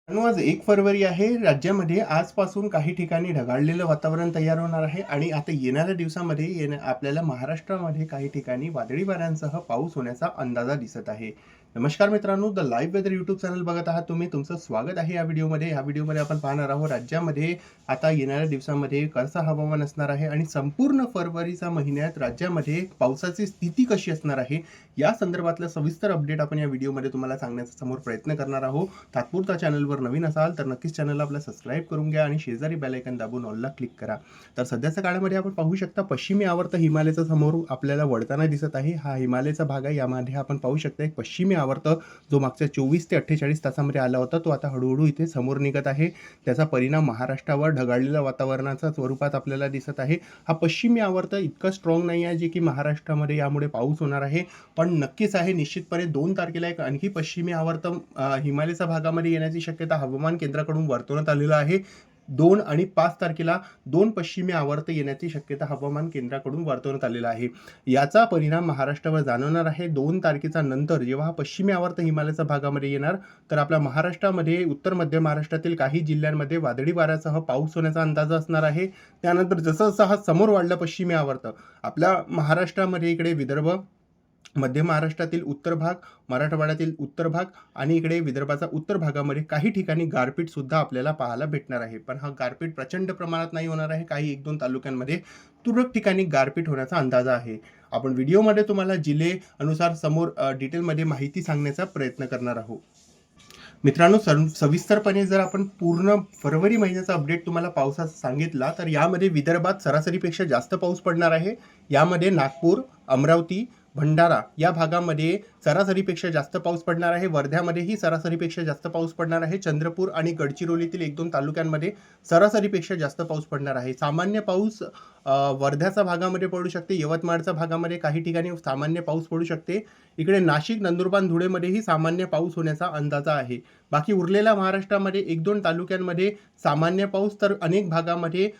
आज 1 फरवरी आहे. राज्यामध्ये आजपासून काही ठिकाणी ढगाळलेलं वातावरण तयार होणार आहे आणि आता येणाऱ्या दिवसामध्ये आपल्याला महाराष्ट्रामध्ये काही ठिकाणी वादळी वाऱ्यांसह पाऊस होण्याचा अंदाजा दिसत आहे. नमस्कार मित्रांनो, the live weather YouTube channel बघत आहात तुम्ही. तुमचं स्वागत आहे या व्हिडिओमध्ये. या व्हिडिओमध्ये आपण पाहणार आहोत राज्यामध्ये आता येणाऱ्या दिवसामध्ये कसं हवामान असणार आहे आणि संपूर्ण फरवरीच्या महिन्यात राज्यामध्ये पावसाची स्थिती कशी असणार आहे या संदर्भातलं सविस्तर अपडेट आपण या व्हिडिओमध्ये तुम्हाला सांगण्याचा समोर प्रयत्न करणार आहोत. तात्पुरता चॅनलवर नवीन असाल तर नक्कीच चॅनलला आपला सबस्क्राईब करून घ्या आणि शेजारी बेल आयकॉन दाबून ऑलला क्लिक करा. तर सध्याच्या काळामध्ये आपण पाहू शकता पश्चिमी आवर्त हिमालयाचा समोर आपल्याला वळताना दिसत आहे. हा हिमालयाचा भाग आहे. यामध्ये आपण पाहू शकता एक पश्चिमी आवर्त जो मागच्या 24 ते 48 तासामध्ये आला होता तो आता हळूहळू इथे समोर निघत आहे. त्याचा परिणाम महाराष्ट्रावर ढगाळलेल्या वातावरणाच्या स्वरूपात आपल्याला दिसत आहे. हा पश्चिमी आवर्त इतका स्ट्रॉंग नाही आहे जे की महाराष्ट्रामध्ये यामुळे पाऊस होणार आहे, पण नक्कीच आहे. निश्चितपणे 2 तारखेला एक आणखी पश्चिमी आवर्त हिमालयाच्या भागामध्ये येण्याची शक्यता हवामान केंद्राकडून वर्तवण्यात आलेलं आहे. 2 आणि 5 तारखेला 2 पश्चिमी आवर्त येण्याची शक्यता हवामान केंद्राकडून वर्तवण्यात आलेला आहे. याचा परिणाम महाराष्ट्रावर जाणवणार आहे. 2 तारखेच्या नंतर जेव्हा हा पश्चिमी आवर्त हिमालयाच्या भागामध्ये येणार तर आपल्या महाराष्ट्रामध्ये उत्तर मध्य महाराष्ट्रातील काही जिल्ह्यांमध्ये वादळी वाऱ्यासह पाऊस होण्याचा अंदाज असणार आहे. त्यानंतर जसं जसं हा समोर वाढला पश्चिमी आवर्त आपल्या महाराष्ट्रामध्ये इकडे विदर्भ, मध्य महाराष्ट्रातील उत्तर भाग, मराठवाड्यातील उत्तर भाग आणि इकडे विदर्भाचा उत्तर भागामध्ये काही ठिकाणी गारपीट सुद्धा आपल्याला पाहायला भेटणार आहे. पण हा गारपीट प्रचंड प्रमाणात नाही होणार आहे. काही 1-2 तालुक्यांमध्ये तुरळक ठिकाणी गारपीट होण्याचा अंदाज आहे. आपण व्हिडिओमध्ये तुम्हाला जिल्हे अनुसार समोर डिटेलमध्ये माहिती सांगण्याचा प्रयत्न करणार आहोत. मित्रांनो, सविस्तरपणे जर आपण पूर्ण फरवरी महिन्याचा अपडेट तुम्हाला पावसाचा सांगितला तर यामध्ये विदर्भात सरासरीपेक्षा जास्त पाऊस पडणार आहे. यामध्ये नागपूर, अमरावती, भंडारा या भागामध्ये सरासरीपेक्षा जास्त पाऊस पडणार आहे. वर्ध्यामध्येही सरासरीपेक्षा जास्त पाऊस पडणार आहे. चंद्रपूर आणि गडचिरोलीतील 1-2 तालुक्यांमध्ये सरासरीपेक्षा जास्त पाऊस पडणार आहे. सामान्य पाऊस वर्ध्याच्या भागामध्ये पडू शकते. यवतमाळच्या भागामध्ये काही ठिकाणी सामान्य पाऊस पडू शकते. इकडे नाशिक, नंदुरबार, धुळेमध्येही सामान्य पाऊस होण्याचा अंदाजा आहे. बाकी उरलेल्या महाराष्ट्रामध्ये 1-2 तालुक्यांमध्ये सामान्य पाऊस तर अनेक भागामध्ये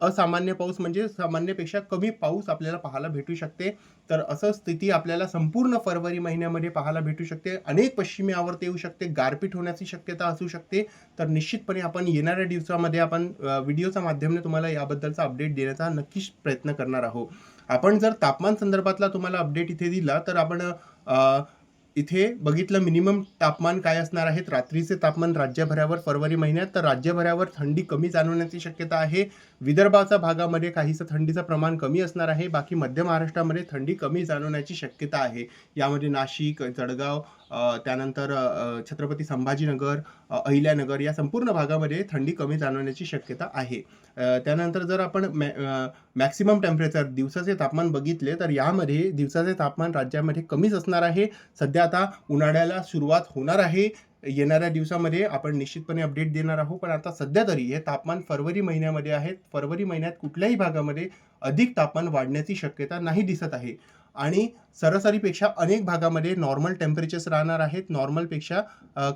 असामान्य पाऊस म्हणजे सामान्यपेक्षा कमी पाऊस आपल्याला पाहायला भेटू शकते. तर असं स्थिती आपल्याला संपूर्ण फरवरी महिन्यामध्ये पाहायला भेटू शकते. अनेक पश्चिमी आवर्त येऊ शकते, गारपीट होण्याची शक्यता असू शकते. तर निश्चितपणे आपण येणाऱ्या दिवसामध्ये आपण व्हिडिओच्या माध्यमाने तुम्हाला याबद्दलचा अपडेट देण्याचा नक्कीच प्रयत्न करणार आहोत. आपण जर तापमान संदर्भातला तुम्हाला अपडेट इथे दिला तर आपण इथे बघितलं मिनिमम तापमान काय असणार आहे. रात्रीचे तापमान राज्यभरावर फरवरी महिन्यात तर राज्यभरावर थंडी कमी जाणवण्याची शक्यता आहे. विदर्भाच्या भागामध्ये काहीसं थंडीचं प्रमाण कमी असणार आहे. बाकी मध्य महाराष्ट्रामध्ये थंडी कमी जाणवण्याची शक्यता आहे. यामध्ये नाशिक, जळगाव, त्यानंतर छत्रपती संभाजीनगर, अहिल्यानगर या संपूर्ण भागामध्ये थंडी कमी जाणवण्याची शक्यता आहे. त्यानंतर जर आपण मॅक्सिमम टेम्परेचर दिवसाचे तापमान बघितले तर यामध्ये दिवसाचे तापमान राज्यामध्ये कमीच असणार आहे. सध्या आता उन्हाळ्याला सुरुवात होणार आहे. येणाऱ्या दिवसामध्ये आपण निश्चितपणे अपडेट देणार आहोत. पण आता सध्या तरी हे तापमान फरवरी महिन्यामध्ये आहे. फरवरी महिन्यात कुठल्याही भागामध्ये अधिक तापमान वाढण्याची शक्यता नाही दिसत आहे आणि सरासरीपेक्षा अनेक भागामध्ये नॉर्मल टेम्परेचर्स राहणार आहेत. नॉर्मलपेक्षा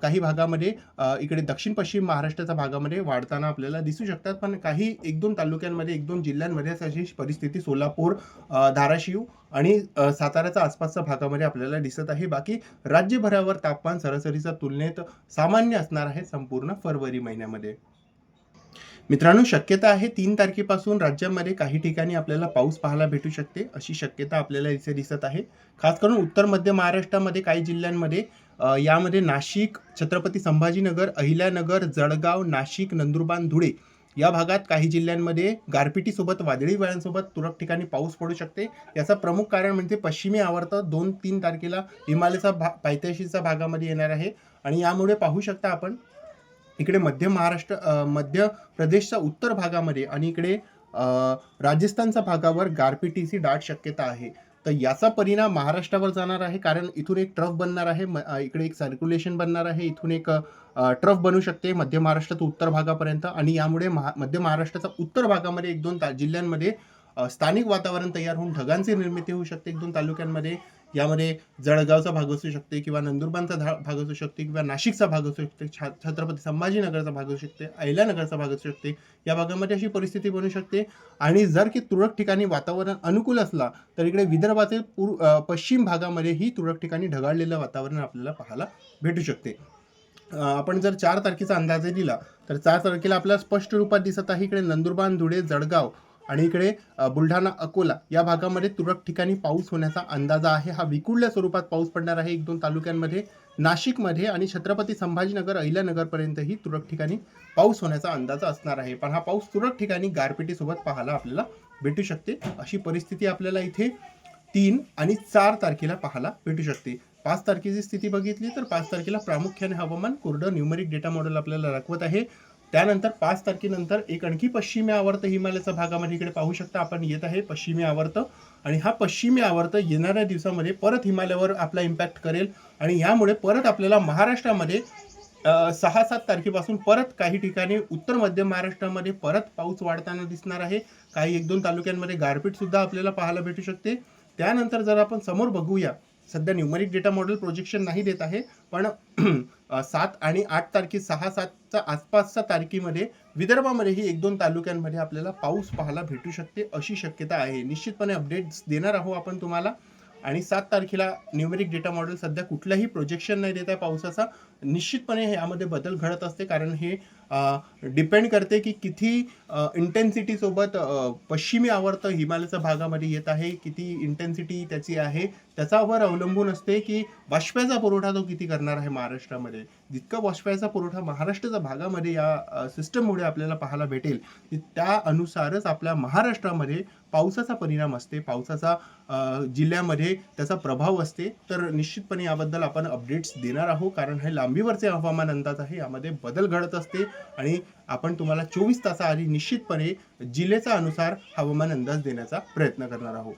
काही भागामध्ये इकडे दक्षिण पश्चिम महाराष्ट्राच्या भागामध्ये वाढताना आपल्याला दिसू शकतात. पण काही 1-2 तालुक्यांमध्ये 1-2 जिल्ह्यांमध्ये अशी परिस्थिती सोलापूर, धाराशिव आणि साताऱ्याच्या आसपासच्या भागामध्ये आपल्याला दिसत आहे. बाकी राज्यभरावर तापमान सरासरीच्या तुलनेत सामान्य असणार आहे संपूर्ण फरवरी महिन्यामध्ये. मित्रांनो, शक्यता आहे 3 तारखेपासून राज्यामध्ये काही ठिकाणी आपल्याला पाऊस पाहायला भेटू शकते अशी शक्यता आपल्याला इथे दिसत आहे. खास करून उत्तर मध्य महाराष्ट्रामध्ये काही जिल्ह्यांमध्ये यामध्ये नाशिक, छत्रपती संभाजीनगर, अहिल्यानगर, जळगाव, नाशिक, नंदुरबार, धुळे या भागात काही जिल्ह्यांमध्ये गारपिटीसोबत वादळी वाऱ्यांसोबत तुरळक ठिकाणी पाऊस पडू शकते. याचं प्रमुख कारण म्हणजे पश्चिमी आवर्त 2-3 तारखेला हिमालयाचा पायथ्याशीच्या भागामध्ये येणार आहे आणि यामुळे पाहू शकता आपण इकडे मध्य प्रदेशच्या उत्तर भागामध्ये आणि इकडे राजस्थानच्या भागावर गारपिटीची दाट शक्यता आहे. तर याचा परिणाम महाराष्ट्रावर जाणार आहे कारण इथून एक ट्रफ बनणार आहे. इकडे एक सर्क्युलेशन बनणार आहे. इथून एक ट्रफ बनू शकते मध्य महाराष्ट्राच्या उत्तर भागापर्यंत आणि यामुळे मध्य महाराष्ट्राच्या उत्तर भागामध्ये 1-2 जिल्ह्यांमध्ये स्थानिक वातावरण तयार होऊन ढगांची निर्मिती होऊ शकते 1-2 तालुक्यांमध्ये. यामध्ये जळगावचा भाग असू शकते किंवा नंदुरबारचा भाग असू शकते किंवा नाशिकचा भाग असू शकते, छत्रपती संभाजीनगरचा भाग असू शकते, अहिल्यानगरचा भाग असू शकते. या भागामध्ये अशी परिस्थिती बनू शकते आणि जर की तुरळक ठिकाणी वातावरण अनुकूल असला तर इकडे विदर्भातील पश्चिम भागामध्येही तुरळक ठिकाणी ढगाळलेलं वातावरण आपल्याला पाहायला भेटू शकते. आपण जर 4 तारखेचा अंदाज दिला तर 4 तारखेला आपल्याला स्पष्ट रूपात दिसत आहे इकडे नंदुरबार, धुळे, जळगाव आणि इकडे बुलढाणा, अकोला या भागामध्ये तुरळक ठिकाणी पाऊस होण्याचा अंदाज आहे. हा विखुरल्या स्वरूपात पाऊस पडणार आहे 1-2 तालुक्यांमध्ये. नाशिकमध्ये आणि छत्रपती संभाजीनगर, अहिल्यानगरपर्यंतही तुरळक ठिकाणी पाऊस होण्याचा अंदाज असणार आहे. पण हा पाऊस तुरळक ठिकाणी गारपिटीसोबत पाहायला आपल्याला भेटू शकते. अशी परिस्थिती आपल्याला इथे 3 आणि 4 तारखेला पाहायला भेटू शकते. 5 तारखेची स्थिती बघितली तर 5 तारखेला प्रामुख्याने हवामान कोरडं न्यूमरिक डेटा मॉडेल आपल्याला दाखवत आहे. त्यानंतर 5 तारखेनंतर एक आणखी पश्चिमी आवर्त हिमालयाच्या भागामध्ये इकडे पाहू शकता आपण येत आहे पश्चिमी आवर्त आणि हा पश्चिमी आवर्त येणाऱ्या दिवसामध्ये परत हिमालयावर आपला इम्पॅक्ट करेल आणि यामुळे परत आपल्याला महाराष्ट्रामध्ये 6-7 तारखेपासून परत काही ठिकाणी उत्तर मध्य महाराष्ट्रामध्ये परत पाऊस वाढताना दिसणार आहे. काही 1-2 तालुक्यांमध्ये गारपीट सुद्धा आपल्याला पाहायला भेटू शकते. त्यानंतर जर आपण समोर बघूया, सध्या न्यूमरिक डेटा मॉडेल प्रोजेक्शन नाही देत आहे, पण 7 आणि 8 तारखे 6-7च्या आसपासच्या तारखेमध्ये विदर्भामध्येही 1-2 तालुक्यांमध्ये आपल्याला पाऊस पाहायला भेटू शकते अशी शक्यता आहे. निश्चितपणे अपडेट्स देणार आहोत आपण तुम्हाला. आणि 7 तारखेला न्यूमरिक डेटा मॉडेल सध्या कुठलाही प्रोजेक्शन नाही देत आहे पावसाचा. निश्चितपणे यामध्ये बदल घडत असते कारण हे डिपेंड करते की किती इंटेन्सिटीसोबत पश्चिमी आवर्त हिमालयाच्या भागामध्ये येत आहे, किती इंटेन्सिटी त्याची आहे त्याच्यावर अवलंबून असते की बाष्पाचा पुरवठा तो किती करणार आहे महाराष्ट्रामध्ये. जितका बाष्पाचा पुरवठा महाराष्ट्राच्या भागामध्ये या सिस्टममुळे आपल्याला पाहायला भेटेल त्या अनुसारच आपल्या महाराष्ट्रामध्ये पावसाचा परिणाम असते, पावसाचा जिल्ह्यामध्ये त्याचा प्रभाव असते. तर निश्चितपणे याबद्दल आपण अपडेट्स देणार आहोत कारण हे लांबीवरचे हवामान अंदाज आहे, यामध्ये बदल घडत असते आणि आपण तुम्हाला 24 तासाआधी निश्चितपणे जिल्ह्याचा अनुसार हवामान अंदाज देण्याचा प्रयत्न करणार आहोत.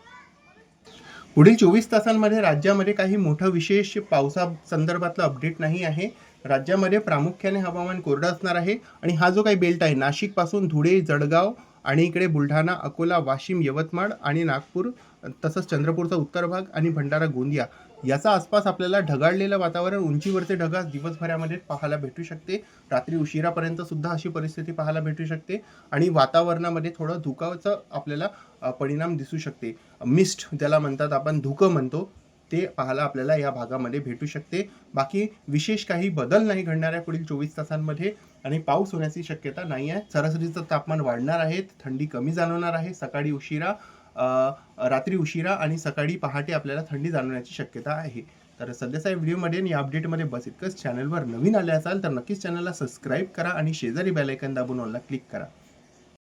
पुढील 24 तासांमध्ये राज्यामध्ये काही मोठं विशेष पावसा संदर्भातलं अपडेट नाही आहे. राज्यामध्ये प्रामुख्याने हवामान कोरडं असणार आहे आणि हा जो काही बेल्ट आहे नाशिकपासून धुळे, जळगाव आणि इकडे बुलढाणा, अकोला, वाशिम, यवतमाळ आणि नागपूर तसंच चंद्रपूरचा उत्तर भाग आणि भंडारा, गोंदिया याचा आसपास आपल्याला ढगाळलेलं वातावरण, उंचीवरचे ढगाळ दिवसभरामध्ये पाहायला भेटू शकते. रात्री उशिरापर्यंत सुद्धा अशी परिस्थिती पाहायला भेटू शकते आणि वातावरणामध्ये थोडं धुकाचं आपल्याला परिणाम दिसू शकते. मिस्ट ज्याला म्हणतात आपण, धुकं म्हणतो, ते पाहायला आपल्याला या भागामध्ये भेटू शकते. बाकी विशेष काही बदल नाही घडणार आहे पुढील 24 तासांमध्ये आणि पाऊस होण्याची शक्यता नाही आहे. सरासरीचं तापमान वाढणार आहे, थंडी कमी जाणवणार आहे. सकाळी उशिरा, रात्री उशिरा आणि सकाळी पहाटे आपल्याला थंडी जाणवण्याची शक्यता आहे. तर सध्याच्या व्हिडिओमध्ये आणि या अपडेटमध्ये बस इतकंच. चॅनलवर नवीन आले असाल तर नक्कीच चॅनलला सबस्क्राईब करा आणि शेजारी बेल आयकॉन दाबून ऑलला क्लिक करा.